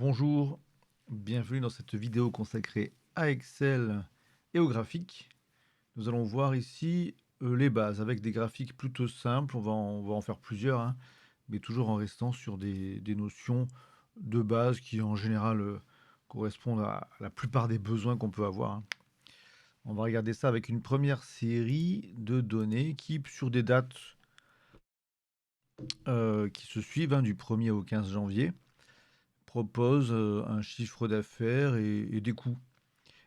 Bonjour, bienvenue dans cette vidéo consacrée à Excel et au graphique. Nous allons voir ici les bases avec des graphiques plutôt simples. On va en faire plusieurs, hein, mais toujours en restant sur des notions de base qui en général correspondent à la plupart des besoins qu'on peut avoir, hein. On va regarder ça avec une première série de données qui, sur des dates qui se suivent, hein, du 1er au 15 janvier, propose un chiffre d'affaires et des coûts.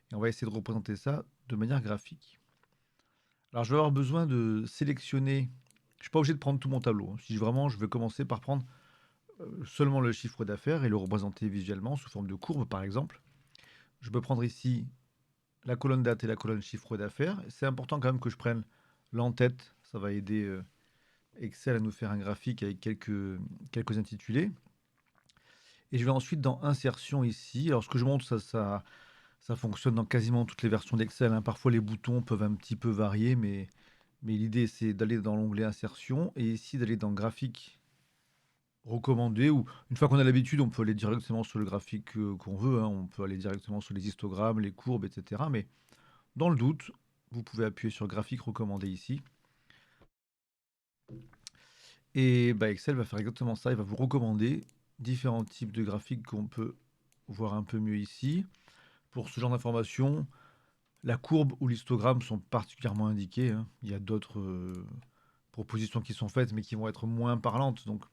Et on va essayer de représenter ça de manière graphique. Alors, je vais avoir besoin de sélectionner. Je ne suis pas obligé de prendre tout mon tableau, hein. Si vraiment je veux commencer par prendre seulement le chiffre d'affaires et le représenter visuellement sous forme de courbe, par exemple, je peux prendre ici la colonne date et la colonne chiffre d'affaires. C'est important quand même que je prenne l'en-tête. Ça va aider Excel à nous faire un graphique avec quelques intitulés. Et je vais ensuite dans Insertion ici. Alors, ce que je montre, ça fonctionne dans quasiment toutes les versions d'Excel, hein. Parfois, les boutons peuvent un petit peu varier, mais l'idée, c'est d'aller dans l'onglet Insertion et ici d'aller dans Graphique recommandé. Ou une fois qu'on a l'habitude, on peut aller directement sur le graphique qu'on veut, hein. On peut aller directement sur les histogrammes, les courbes, etc. Mais dans le doute, vous pouvez appuyer sur Graphique recommandé ici. Et bah, Excel va faire exactement ça. Il va vous recommander différents types de graphiques qu'on peut voir un peu mieux ici. Pour ce genre d'informations, la courbe ou l'histogramme sont particulièrement indiqués, hein. Il y a d'autres propositions qui sont faites, mais qui vont être moins parlantes. Donc,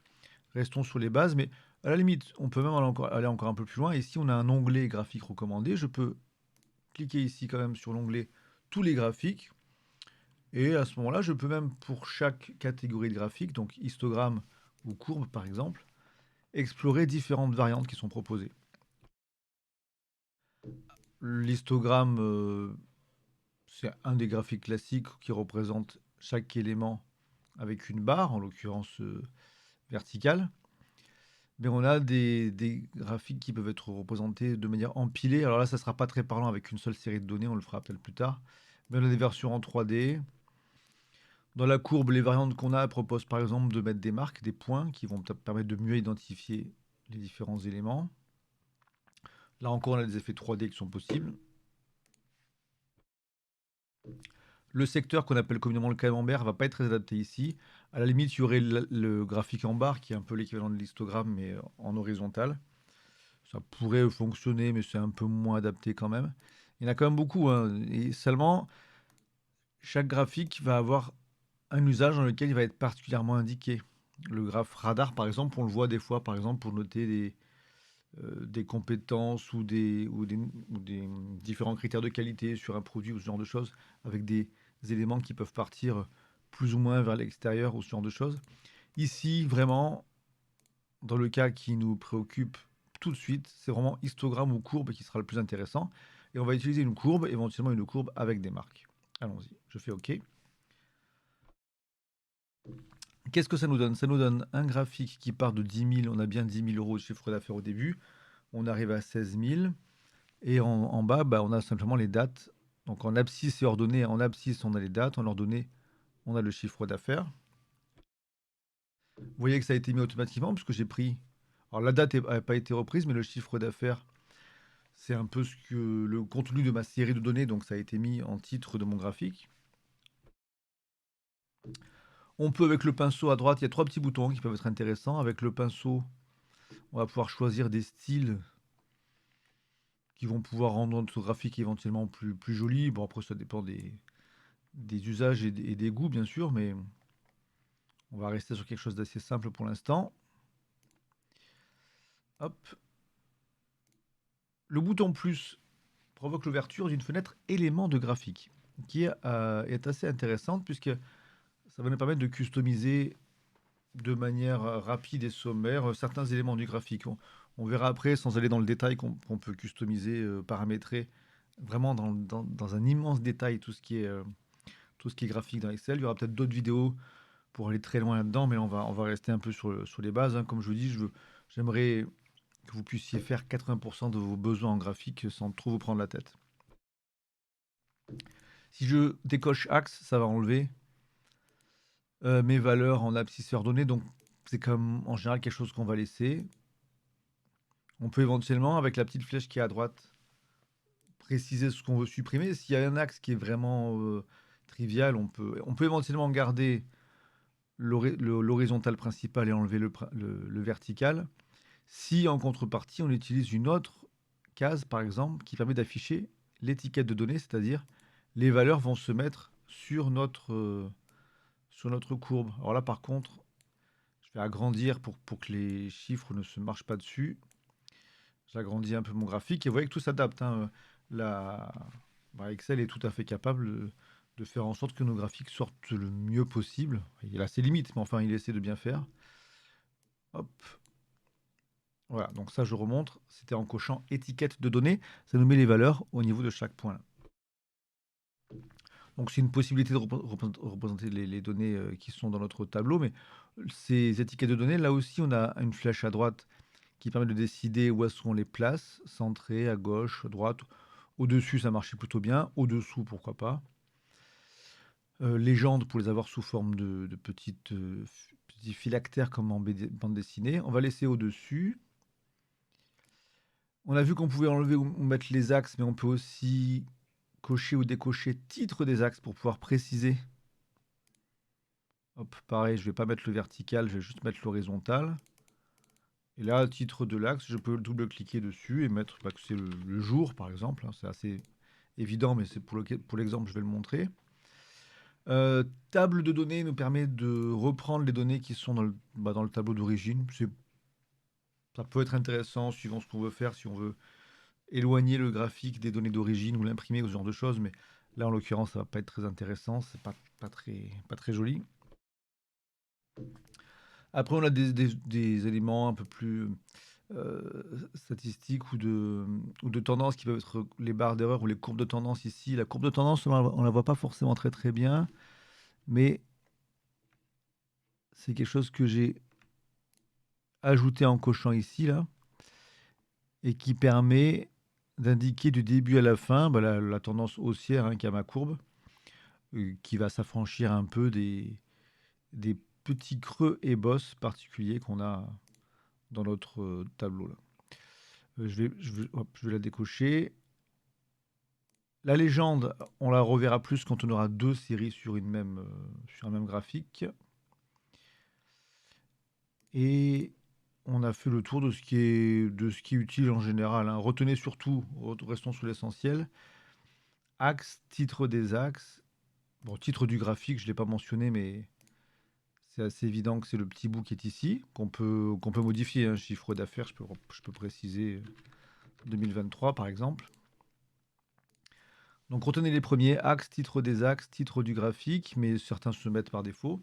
restons sur les bases. Mais à la limite, on peut même aller encore un peu plus loin. Ici, on a un onglet graphique recommandé. Je peux cliquer ici quand même sur l'onglet tous les graphiques. Et à ce moment-là, je peux même pour chaque catégorie de graphique, donc histogramme ou courbe par exemple, explorer différentes variantes qui sont proposées. L'histogramme, c'est un des graphiques classiques qui représente chaque élément avec une barre, en l'occurrence verticale. Mais on a des graphiques qui peuvent être représentés de manière empilée. Alors là, ça ne sera pas très parlant avec une seule série de données, on le fera peut-être plus tard. Mais on a des versions en 3D. Dans la courbe, les variantes qu'on a proposent par exemple de mettre des marques, des points qui vont peut-être permettre de mieux identifier les différents éléments. Là encore, on a des effets 3D qui sont possibles. Le secteur qu'on appelle communément le camembert ne va pas être très adapté ici. À la limite, il y aurait le graphique en barre qui est un peu l'équivalent de l'histogramme mais en horizontal. Ça pourrait fonctionner, mais c'est un peu moins adapté quand même. Il y en a quand même beaucoup, hein. Et seulement, chaque graphique va avoir un usage dans lequel il va être particulièrement indiqué. Le graphe radar, par exemple, on le voit des fois, par exemple, pour noter des compétences ou des différents critères de qualité sur un produit ou ce genre de choses, avec des éléments qui peuvent partir plus ou moins vers l'extérieur ou ce genre de choses. Ici, vraiment, dans le cas qui nous préoccupe tout de suite, c'est vraiment histogramme ou courbe qui sera le plus intéressant. Et on va utiliser une courbe, éventuellement une courbe avec des marques. Allons-y, je fais OK. Qu'est-ce que ça nous donne? Ça nous donne un graphique qui part de 10 000, on a bien 10 000 euros de chiffre d'affaires au début, on arrive à 16 000, et en bas, bah, on a simplement les dates. Donc en abscisse et ordonnée, en abscisse on a les dates, en ordonnée on a le chiffre d'affaires. Vous voyez que ça a été mis automatiquement puisque j'ai pris... Alors la date n'a pas été reprise, mais le chiffre d'affaires, c'est un peu ce que le contenu de ma série de données, donc ça a été mis en titre de mon graphique. On peut, avec le pinceau à droite, il y a 3 petits boutons qui peuvent être intéressants. Avec le pinceau, on va pouvoir choisir des styles qui vont pouvoir rendre notre graphique éventuellement plus joli. Bon, après, ça dépend des usages et des goûts, bien sûr, mais on va rester sur quelque chose d'assez simple pour l'instant. Hop. Le bouton plus provoque l'ouverture d'une fenêtre élément de graphique, qui est assez intéressante puisque ça va nous permettre de customiser de manière rapide et sommaire certains éléments du graphique. On verra après, sans aller dans le détail, qu'on peut customiser, paramétrer vraiment dans un immense détail tout ce qui est graphique dans Excel. Il y aura peut-être d'autres vidéos pour aller très loin là-dedans, mais on va rester un peu sur les bases, hein. Comme je vous dis, j'aimerais que vous puissiez faire 80% de vos besoins en graphique sans trop vous prendre la tête. Si je décoche axe, ça va enlever mes valeurs en abscisse et ordonnée, donc c'est comme en général quelque chose qu'on va laisser. On peut éventuellement, avec la petite flèche qui est à droite, préciser ce qu'on veut supprimer. S'il y a un axe qui est vraiment trivial, on peut éventuellement garder l'horizontal principal et enlever le vertical. Si en contrepartie, on utilise une autre case, par exemple, qui permet d'afficher l'étiquette de données, c'est-à-dire les valeurs vont se mettre sur notre courbe. Alors là, par contre, je vais agrandir pour que les chiffres ne se marchent pas dessus. J'agrandis un peu mon graphique et vous voyez que tout s'adapte, hein. La... Excel est tout à fait capable de faire en sorte que nos graphiques sortent le mieux possible. Il a ses limites, mais enfin, il essaie de bien faire. Hop. Voilà, donc ça, je remonte. C'était en cochant étiquette de données. Ça nous met les valeurs au niveau de chaque point. Donc, c'est une possibilité de représenter les données qui sont dans notre tableau. Mais ces étiquettes de données, là aussi, on a une flèche à droite qui permet de décider où est-ce qu'on les place, centré, à gauche, à droite. Au-dessus, ça marchait plutôt bien. Au-dessous, pourquoi pas. Légendes pour les avoir sous forme de petits phylactères comme en bande dessinée. On va laisser au-dessus. On a vu qu'on pouvait enlever ou mettre les axes, mais on peut aussi cocher ou décocher titre des axes pour pouvoir préciser. Hop, pareil, je vais pas mettre le vertical, je vais juste mettre l'horizontal. Et là, titre de l'axe, je peux double-cliquer dessus et mettre que c'est le jour, par exemple, hein. C'est assez évident, mais c'est pour l'exemple, je vais le montrer. Table de données nous permet de reprendre les données qui sont dans le tableau d'origine. Ça peut être intéressant suivant ce qu'on veut faire, si on veut éloigner le graphique des données d'origine ou l'imprimer ou ce genre de choses, mais là, en l'occurrence, ça va pas être très intéressant, c'est pas très joli. Après, on a des éléments un peu plus statistiques ou de tendance qui peuvent être les barres d'erreur ou les courbes de tendance ici. La courbe de tendance, on la voit pas forcément très très bien, mais c'est quelque chose que j'ai ajouté en cochant ici, là, et qui permet d'indiquer du début à la fin la tendance haussière, hein, qui a ma courbe, qui va s'affranchir un peu des petits creux et bosses particuliers qu'on a dans notre tableau là. Je vais la décocher. La légende, on la reverra plus quand on aura deux séries sur un même graphique. Et on a fait le tour de ce qui est utile en général, hein. Retenez surtout, restons sur l'essentiel. Axe, titre des axes. Bon, titre du graphique, je ne l'ai pas mentionné, mais c'est assez évident que c'est le petit bout qui est ici, qu'on peut modifier, hein. Chiffre d'affaires, je peux préciser 2023 par exemple. Donc retenez les premiers, axes, titre des axes, titre du graphique, mais certains se mettent par défaut.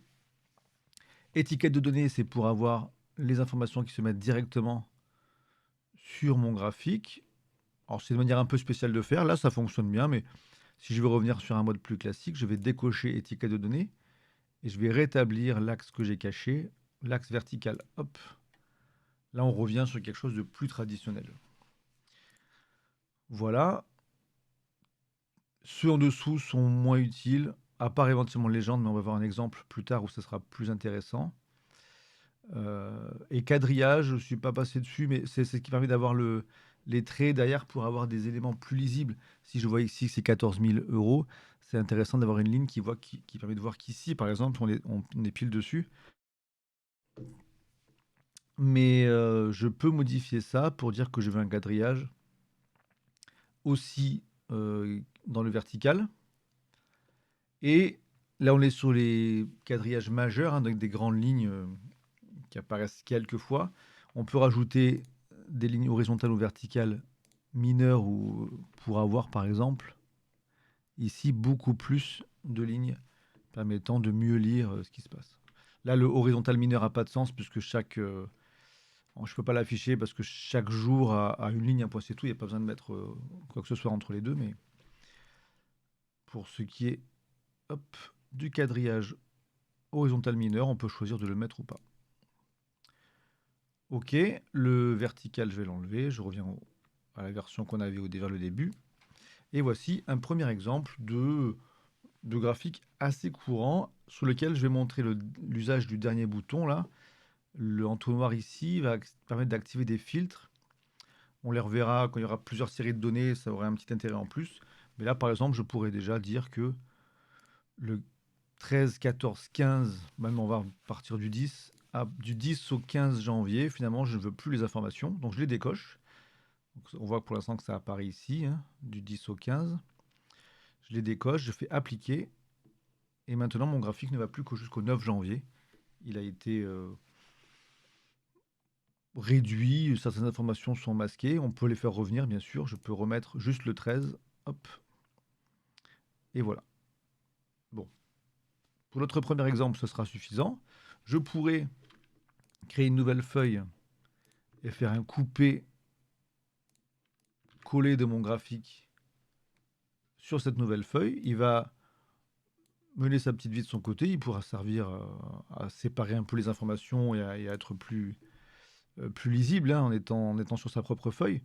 Étiquette de données, c'est pour avoir les informations qui se mettent directement sur mon graphique. Alors c'est une manière un peu spéciale de faire, là ça fonctionne bien, mais si je veux revenir sur un mode plus classique, je vais décocher étiquette de données et je vais rétablir l'axe que j'ai caché, l'axe vertical. Hop, là on revient sur quelque chose de plus traditionnel. Voilà. Ceux en dessous sont moins utiles, à part éventuellement légende, mais on va voir un exemple plus tard où ça sera plus intéressant. Et quadrillage, je ne suis pas passé dessus, mais c'est ce qui permet d'avoir les traits derrière pour avoir des éléments plus lisibles. Si je vois ici que c'est 14 000 euros, c'est intéressant d'avoir une ligne qui permet de voir qu'ici, par exemple, on est pile dessus. Mais je peux modifier ça pour dire que je veux un quadrillage aussi dans le vertical. Et là, on est sur les quadrillages majeurs, hein, avec des grandes lignes qui apparaissent quelques fois. On peut rajouter des lignes horizontales ou verticales mineures ou pour avoir, par exemple, ici beaucoup plus de lignes permettant de mieux lire ce qui se passe. Là, le horizontal mineur n'a pas de sens puisque je ne peux pas l'afficher parce que chaque jour a une ligne, un point, c'est tout. Il n'y a pas besoin de mettre quoi que ce soit entre les deux. Mais pour ce qui est du quadrillage horizontal mineur, on peut choisir de le mettre ou pas. Ok, le vertical, je vais l'enlever. Je reviens à la version qu'on avait vers le début. Et voici un premier exemple de graphique assez courant sur lequel je vais montrer l'usage du dernier bouton là. Le entonnoir ici va permettre d'activer des filtres On les reverra quand il y aura plusieurs séries de données, ça aurait un petit intérêt en plus. Mais là, par exemple, je pourrais déjà dire que le 13, 14, 15, même on va partir du 10, du 10 au 15 janvier, finalement, je ne veux plus les informations, donc je les décoche. Donc, on voit pour l'instant que ça apparaît ici, hein, du 10 au 15. Je les décoche, je fais appliquer, et maintenant mon graphique ne va plus que jusqu'au 9 janvier. Il a été réduit, certaines informations sont masquées, on peut les faire revenir bien sûr, je peux remettre juste le 13, hop, et voilà. Bon, pour notre premier exemple, ce sera suffisant. Je pourrais créer une nouvelle feuille et faire un coupé-coller de mon graphique sur cette nouvelle feuille. Il va mener sa petite vie de son côté, il pourra servir à séparer un peu les informations et à être plus lisible, hein, en étant sur sa propre feuille.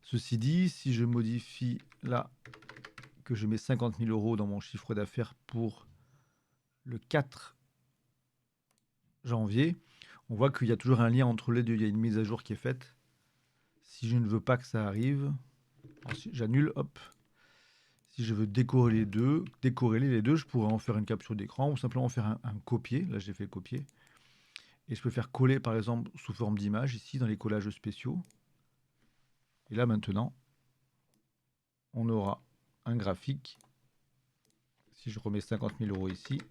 Ceci dit, si je modifie là que je mets 50 000 euros dans mon chiffre d'affaires pour le 4 janvier, on voit qu'il y a toujours un lien entre les deux. Il y a une mise à jour qui est faite. Si je ne veux pas que ça arrive, j'annule, hop. Si je veux décorréler les deux, je pourrais en faire une capture d'écran ou simplement faire un copier. Là, j'ai fait copier. Et je peux faire coller, par exemple, sous forme d'image, ici, dans les collages spéciaux. Et là, maintenant, on aura un graphique. Si je remets 50 000 euros ici,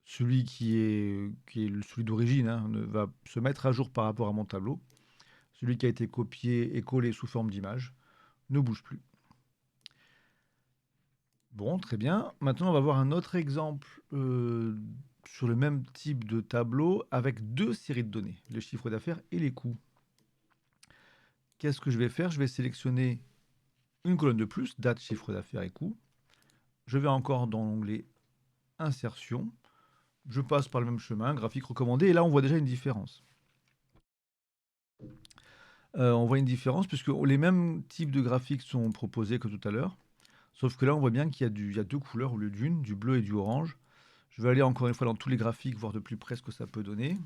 celui qui est celui d'origine, hein, va se mettre à jour par rapport à mon tableau. Celui qui a été copié et collé sous forme d'image ne bouge plus. Bon, très bien. Maintenant, on va voir un autre exemple sur le même type de tableau avec deux séries de données, le chiffre d'affaires et les coûts. Qu'est-ce que je vais faire? Je vais sélectionner une colonne de plus, date, chiffre d'affaires et coûts. Je vais encore dans l'onglet Insertion. Je passe par le même chemin, graphique recommandé, et là on voit déjà une différence. On voit une différence puisque les mêmes types de graphiques sont proposés que tout à l'heure, sauf que là on voit bien qu'il y a deux couleurs au lieu d'une, du bleu et du orange. Je vais aller encore une fois dans tous les graphiques, voir de plus près ce que ça peut donner.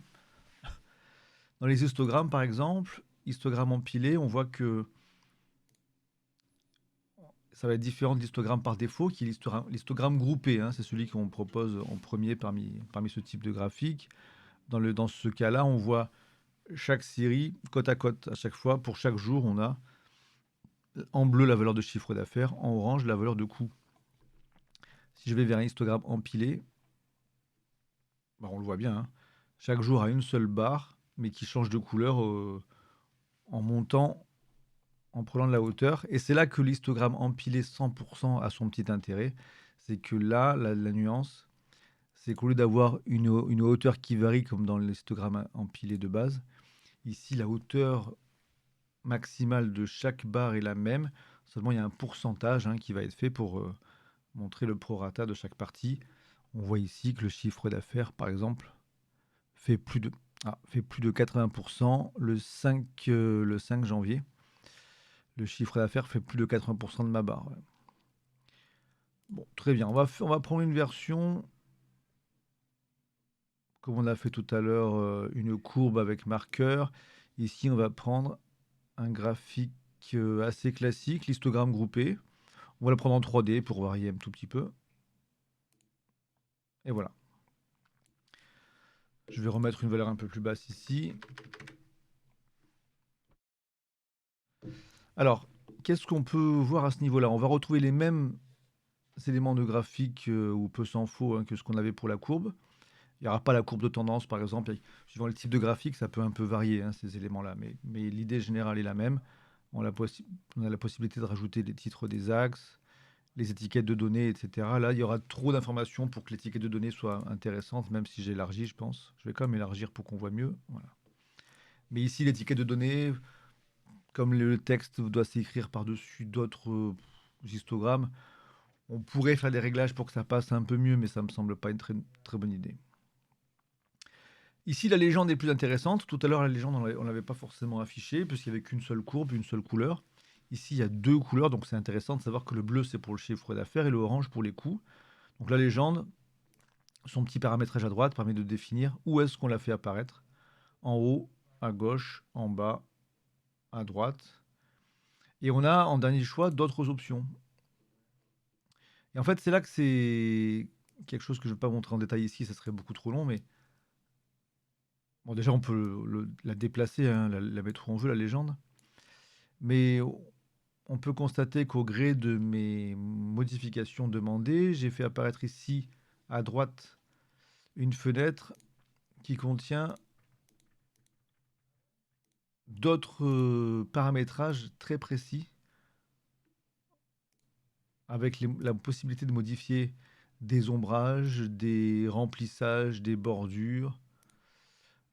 Dans les histogrammes par exemple, histogramme empilé, on voit que ça va être différent de l'histogramme par défaut, qui est l'histogramme groupé, hein, c'est celui qu'on propose en premier parmi ce type de graphique. Dans ce cas-là, on voit chaque série côte à côte. À chaque fois, pour chaque jour, on a en bleu la valeur de chiffre d'affaires, en orange la valeur de coût. Si je vais vers un histogramme empilé, bah, on le voit bien, hein, chaque jour a une seule barre, mais qui change de couleur en montant, en prenant de la hauteur. Et c'est là que l'histogramme empilé 100% a son petit intérêt. C'est que là, la nuance, c'est qu'au lieu d'avoir une hauteur qui varie comme dans l'histogramme empilé de base, ici la hauteur maximale de chaque barre est la même. Seulement, il y a un pourcentage, hein, qui va être fait pour montrer le prorata de chaque partie. On voit ici que le chiffre d'affaires, par exemple, fait plus de 80% le 5 janvier. Le chiffre d'affaires fait plus de 80% de ma barre. Ouais. Bon, très bien. On va prendre une version, comme on a fait tout à l'heure, une courbe avec marqueur. Ici, on va prendre un graphique assez classique, l'histogramme groupé. On va le prendre en 3D pour varier un tout petit peu. Et voilà. Je vais remettre une valeur un peu plus basse ici. Alors, qu'est-ce qu'on peut voir à ce niveau-là? On va retrouver les mêmes éléments de graphique ou peu s'en faut, hein, que ce qu'on avait pour la courbe. Il n'y aura pas la courbe de tendance, par exemple. Suivant le type de graphique, ça peut un peu varier, hein, ces éléments-là. Mais l'idée générale est la même. On a la possibilité de rajouter des titres des axes, les étiquettes de données, etc. Là, il y aura trop d'informations pour que l'étiquette de données soit intéressante, même si j'élargis, je pense. Je vais quand même élargir pour qu'on voit mieux. Voilà. Mais ici, l'étiquette de données, comme le texte doit s'écrire par-dessus d'autres histogrammes, on pourrait faire des réglages pour que ça passe un peu mieux, mais ça ne me semble pas une très, très bonne idée. Ici, la légende est plus intéressante. Tout à l'heure, la légende, on ne l'avait pas forcément affichée, puisqu'il n'y avait qu'une seule courbe, une seule couleur. Ici, il y a deux couleurs, donc c'est intéressant de savoir que le bleu, c'est pour le chiffre d'affaires et le orange pour les coûts. Donc la légende, son petit paramétrage à droite permet de définir où est-ce qu'on l'a fait apparaître. En haut, à gauche, en bas à droite. Et on a en dernier choix d'autres options. Et en fait, c'est là que c'est quelque chose que je ne vais pas montrer en détail ici, ça serait beaucoup trop long, mais bon, déjà, on peut la déplacer, hein, la mettre où on veut, la légende. Mais on peut constater qu'au gré de mes modifications demandées, j'ai fait apparaître ici, à droite, une fenêtre qui contient d'autres paramétrages très précis, avec la possibilité de modifier des ombrages, des remplissages, des bordures.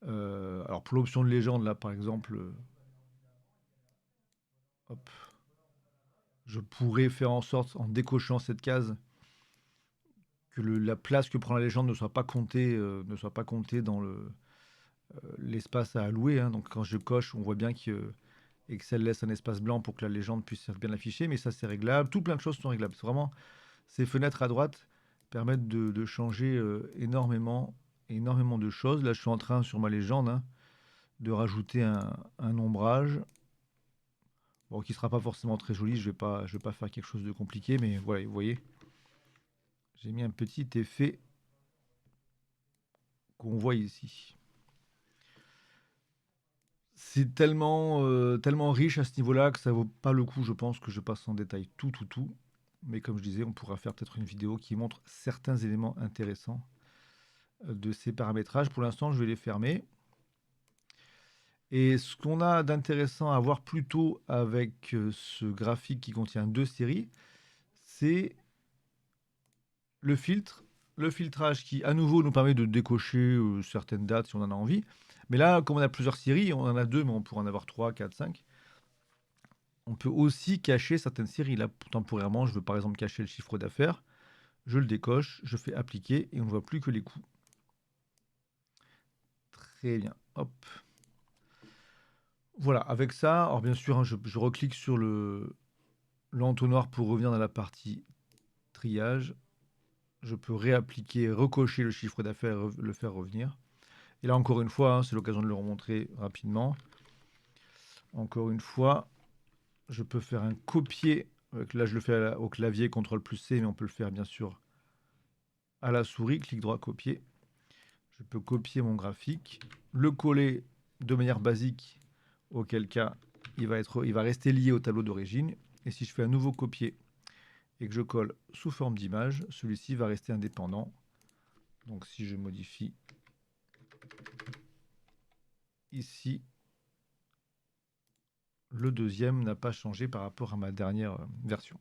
Alors pour l'option de légende, là par exemple, hop, je pourrais faire en sorte, en décochant cette case, que la place que prend la légende ne soit pas comptée dans l'espace à allouer, hein. Donc quand je coche, on voit bien que Excel laisse un espace blanc pour que la légende puisse bien l'afficher, mais ça c'est réglable. Tout plein de choses sont réglables. C'est vraiment, ces fenêtres à droite permettent de changer énormément, énormément de choses. Là, je suis en train, sur ma légende, hein, de rajouter un ombrage. Bon, qui sera pas forcément très joli, je vais pas faire quelque chose de compliqué, mais voilà, vous voyez, j'ai mis un petit effet qu'on voit ici. C'est tellement riche à ce niveau-là que ça vaut pas le coup, je pense, que je passe en détail tout. Mais comme je disais, on pourra faire peut-être une vidéo qui montre certains éléments intéressants de ces paramétrages. Pour l'instant, je vais les fermer. Et ce qu'on a d'intéressant à voir plutôt avec ce graphique qui contient deux séries, c'est le filtre, le filtrage qui, à nouveau, nous permet de décocher certaines dates si on en a envie. Mais là, comme on a plusieurs séries, on en a deux, mais on pourrait en avoir 3, 4, 5. On peut aussi cacher certaines séries. Là, temporairement, je veux par exemple cacher le chiffre d'affaires. Je le décoche, je fais appliquer et on ne voit plus que les coûts. Très bien. Hop. Voilà, avec ça, alors bien sûr, hein, je reclique sur l'entonnoir pour revenir dans la partie triage. Je peux réappliquer, recocher le chiffre d'affaires, le faire revenir. Et là, encore une fois, hein, c'est l'occasion de le remontrer rapidement. Encore une fois, je peux faire un copier. Là, je le fais au clavier, CTRL plus C, mais on peut le faire bien sûr à la souris, clic droit, copier. Je peux copier mon graphique, le coller de manière basique, auquel cas il va rester lié au tableau d'origine. Et si je fais un nouveau copier et que je colle sous forme d'image, celui-ci va rester indépendant. Donc si je modifie ici, le deuxième n'a pas changé par rapport à ma dernière version.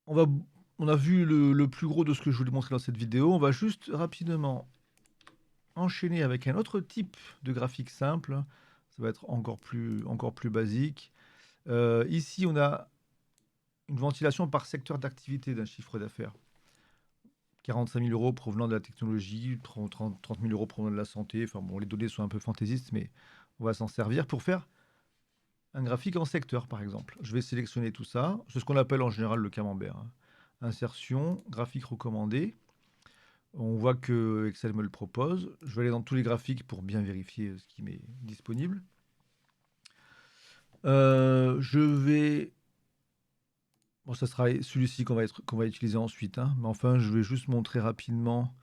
On a vu le plus gros de ce que je voulais montrer dans cette vidéo. On va juste rapidement enchaîner avec un autre type de graphique simple. Ça va être encore plus basique. Ici, on a une ventilation par secteur d'activité d'un chiffre d'affaires. 45 000 euros provenant de la technologie, 30 000 euros provenant de la santé. Enfin bon, les données sont un peu fantaisistes, mais on va s'en servir pour faire un graphique en secteur, par exemple. Je vais sélectionner tout ça. C'est ce qu'on appelle en général le camembert, hein. Insertion, graphique recommandé. On voit que Excel me le propose. Je vais aller dans tous les graphiques pour bien vérifier ce qui m'est disponible. Je vais... Bon, ça sera celui-ci qu'on va utiliser ensuite, hein. Mais enfin, je vais juste montrer rapidement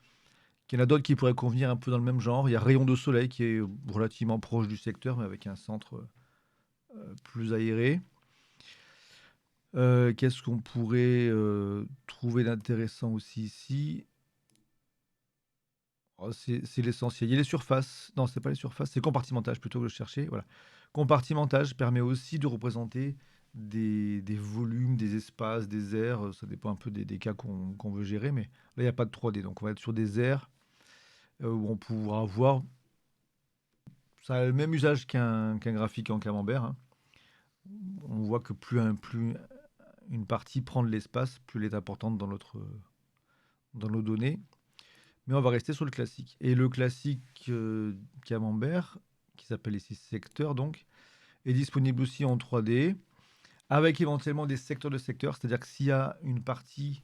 qu'il y en a d'autres qui pourraient convenir un peu dans le même genre. Il y a Rayon de soleil qui est relativement proche du secteur, mais avec un centre plus aéré. Qu'est-ce qu'on pourrait trouver d'intéressant aussi ici? Oh, c'est l'essentiel. Il y a les surfaces. Non, c'est pas les surfaces, c'est compartimentage plutôt que de chercher. Voilà. Compartimentage permet aussi de représenter des volumes, des espaces, des aires. Ça dépend un peu des cas qu'on veut gérer, mais là, il n'y a pas de 3D. Donc, on va être sur des aires où on pourra voir. Ça a le même usage qu'un graphique en camembert, hein. On voit que plus une partie prend de l'espace, plus elle est importante dans nos données. Mais on va rester sur le classique. Et le classique camembert, qui s'appelle ici secteur, donc, est disponible aussi en 3D, avec éventuellement des secteurs de secteurs. C'est-à-dire que s'il y a une partie,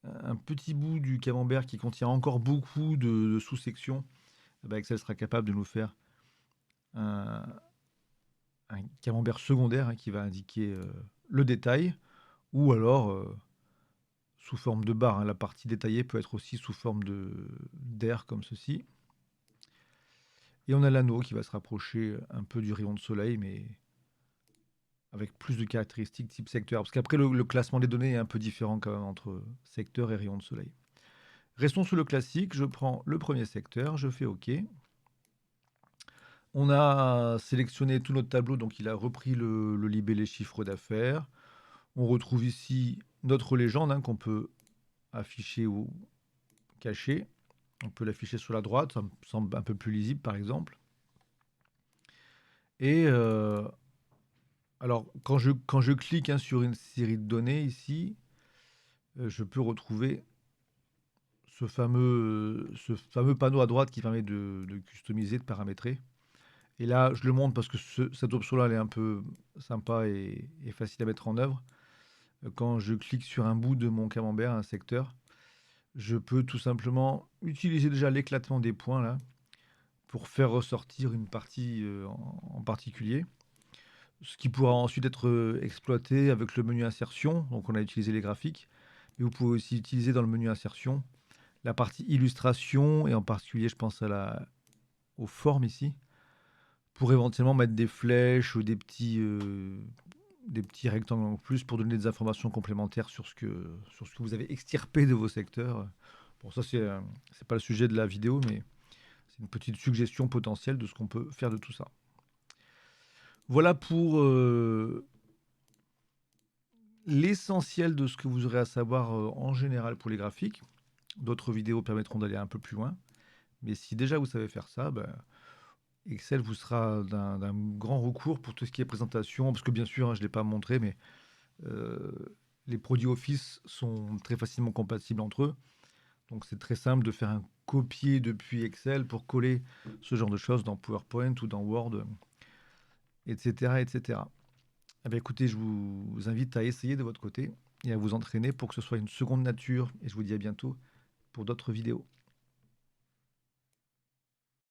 un petit bout du camembert qui contient encore beaucoup de sous-sections, eh ben Excel sera capable de nous faire un, un camembert secondaire, hein, qui va indiquer le détail, ou alors sous forme de barre, hein. La partie détaillée peut être aussi sous forme d'air comme ceci. Et on a l'anneau qui va se rapprocher un peu du rayon de soleil, mais avec plus de caractéristiques type secteur. Parce qu'après, le classement des données est un peu différent quand même entre secteur et rayon de soleil. Restons sur le classique, je prends le premier secteur, je fais OK. On a sélectionné tout notre tableau, donc il a repris le libellé chiffre d'affaires. On retrouve ici notre légende, hein, qu'on peut afficher ou cacher. On peut l'afficher sur la droite, ça me semble un peu plus lisible par exemple. Et alors, quand je clique, hein, sur une série de données ici, je peux retrouver ce fameux panneau à droite qui permet de customiser, de paramétrer. Et là, je le montre parce que cette option-là, elle est un peu sympa et facile à mettre en œuvre. Quand je clique sur un bout de mon camembert, un secteur, je peux tout simplement utiliser déjà l'éclatement des points là pour faire ressortir une partie en particulier. Ce qui pourra ensuite être exploité avec le menu insertion. Donc on a utilisé les graphiques. Mais vous pouvez aussi utiliser dans le menu insertion la partie illustration, et en particulier je pense aux formes ici, pour éventuellement mettre des flèches ou des petits rectangles en plus pour donner des informations complémentaires sur ce que vous avez extirpé de vos secteurs. Bon, ça, c'est pas le sujet de la vidéo, mais c'est une petite suggestion potentielle de ce qu'on peut faire de tout ça. Voilà pour l'essentiel de ce que vous aurez à savoir en général pour les graphiques. D'autres vidéos permettront d'aller un peu plus loin. Mais si déjà vous savez faire ça, ben, Excel vous sera d'un grand recours pour tout ce qui est présentation. Parce que bien sûr, hein, je ne l'ai pas montré, mais euh, les produits Office sont très facilement compatibles entre eux. Donc c'est très simple de faire un copier depuis Excel pour coller ce genre de choses dans PowerPoint ou dans Word, etc. etc. Eh bien, écoutez, je vous invite à essayer de votre côté et à vous entraîner pour que ce soit une seconde nature. Et je vous dis à bientôt pour d'autres vidéos.